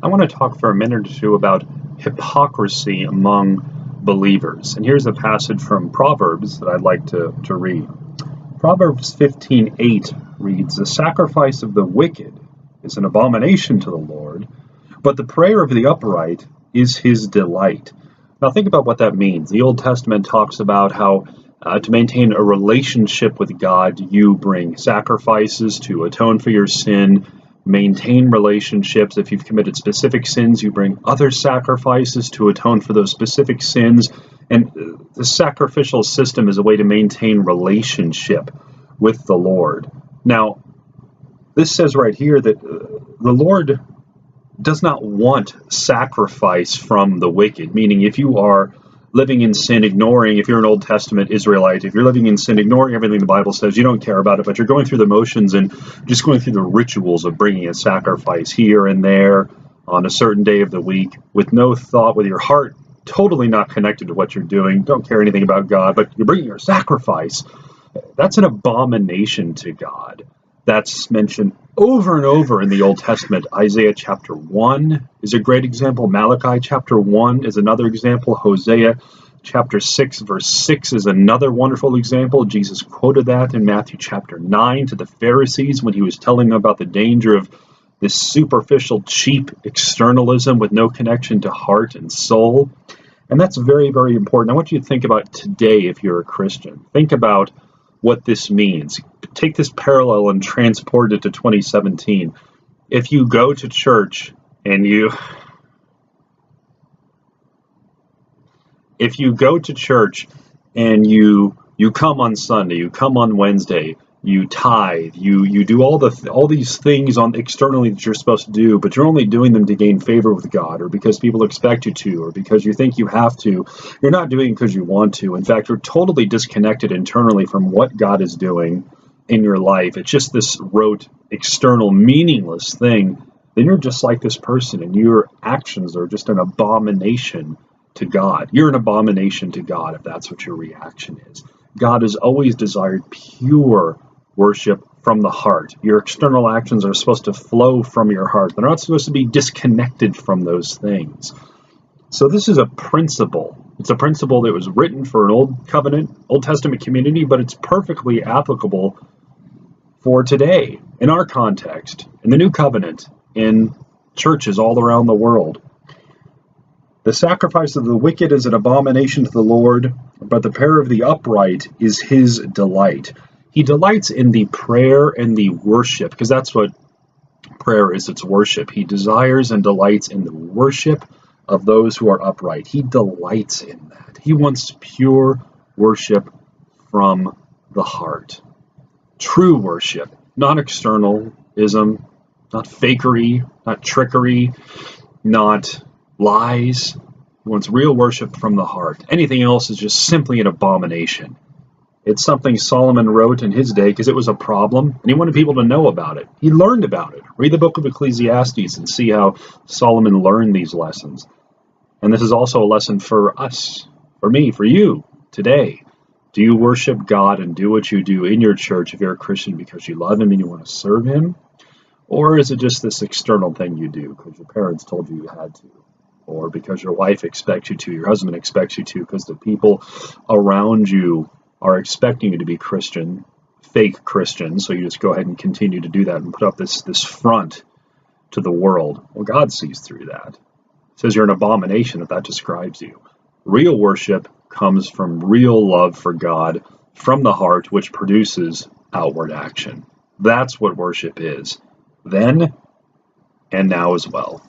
I want to talk for a minute or two about hypocrisy among believers. And here's a passage from Proverbs that I'd like to read. Proverbs 15:8 reads, "The sacrifice of the wicked is an abomination to the Lord, but the prayer of the upright is his delight." Now think about what that means. The Old Testament talks about how to maintain a relationship with God, you bring sacrifices to atone for your sin, maintain relationships. If you've committed specific sins, you bring other sacrifices to atone for those specific sins. And the sacrificial system is a way to maintain relationship with the Lord. Now, this says right here that the Lord does not want sacrifice from the wicked, meaning if you are living in sin, if you're an Old Testament Israelite, if you're living in sin, ignoring everything the Bible says, you don't care about it, but you're going through the motions and just going through the rituals of bringing a sacrifice here and there on a certain day of the week with no thought, with your heart totally not connected to what you're doing, don't care anything about God, but you're bringing your sacrifice, that's an abomination to God. That's mentioned over and over in the Old Testament. Isaiah chapter 1 is a great example. Malachi chapter 1 is another example. Hosea chapter 6 verse 6 is another wonderful example. Jesus quoted that in Matthew chapter 9 to the Pharisees when he was telling them about the danger of this superficial, cheap externalism with no connection to heart and soul. And that's very, very important. I want you to think about today if you're a Christian. Think about what this means. Take this parallel and transport it to 2017. If you go to church and you come on Sunday, you come on Wednesday, you tithe, you do all these things on externally that you're supposed to do, but you're only doing them to gain favor with God, or because people expect you to, or because you think you have to. You're not doing it because you want to. In fact, you're totally disconnected internally from what God is doing in your life. It's just this rote, external, meaningless thing. Then you're just like this person, and your actions are just an abomination to God. You're an abomination to God if that's what your reaction is. God has always desired pure worship from the heart. Your external actions are supposed to flow from your heart. They're not supposed to be disconnected from those things. So this is a principle. It's a principle that was written for an Old Testament community, but it's perfectly applicable for today, in our context, in the New Covenant, in churches all around the world. The sacrifice of the wicked is an abomination to the Lord, but the prayer of the upright is his delight. He delights in the prayer and the worship, because that's what prayer is, it's worship. He desires and delights in the worship of those who are upright. He delights in that. He wants pure worship from the heart. True worship, not externalism, not fakery, not trickery, not lies. He wants real worship from the heart. Anything else is just simply an abomination. It's something Solomon wrote in his day because it was a problem, and he wanted people to know about it. He learned about it. Read the book of Ecclesiastes and see how Solomon learned these lessons. And this is also a lesson for us, for me, for you today. Do you worship God and do what you do in your church if you're a Christian because you love him and you want to serve him? Or is it just this external thing you do because your parents told you you had to? Or because your wife expects you to, your husband expects you to, because the people around you are expecting you to be Christian, fake Christian, so you just go ahead and continue to do that and put up this front to the world. Well, God sees through that. It says you're an abomination if that describes you. Real worship comes from real love for God from the heart, which produces outward action. That's what worship is, then and now as well.